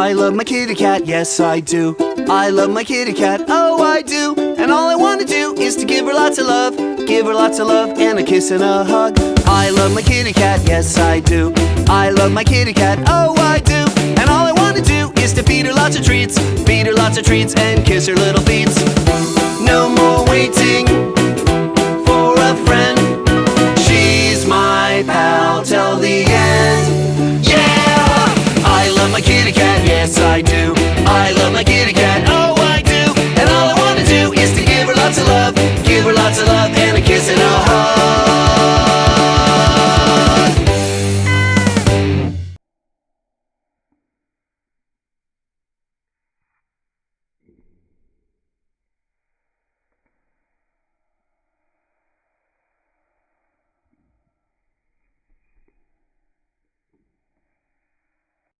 I love my kitty cat, yes I do. I love my kitty cat, oh I do. And all I want to do is to give her lots of love. Give her lots of love and a kiss and a hug. I love my kitty cat, yes I do. I love my kitty cat, oh I do. And all I want to do is to feed her lots of treats. Feed her lots of treats and kiss her little feet.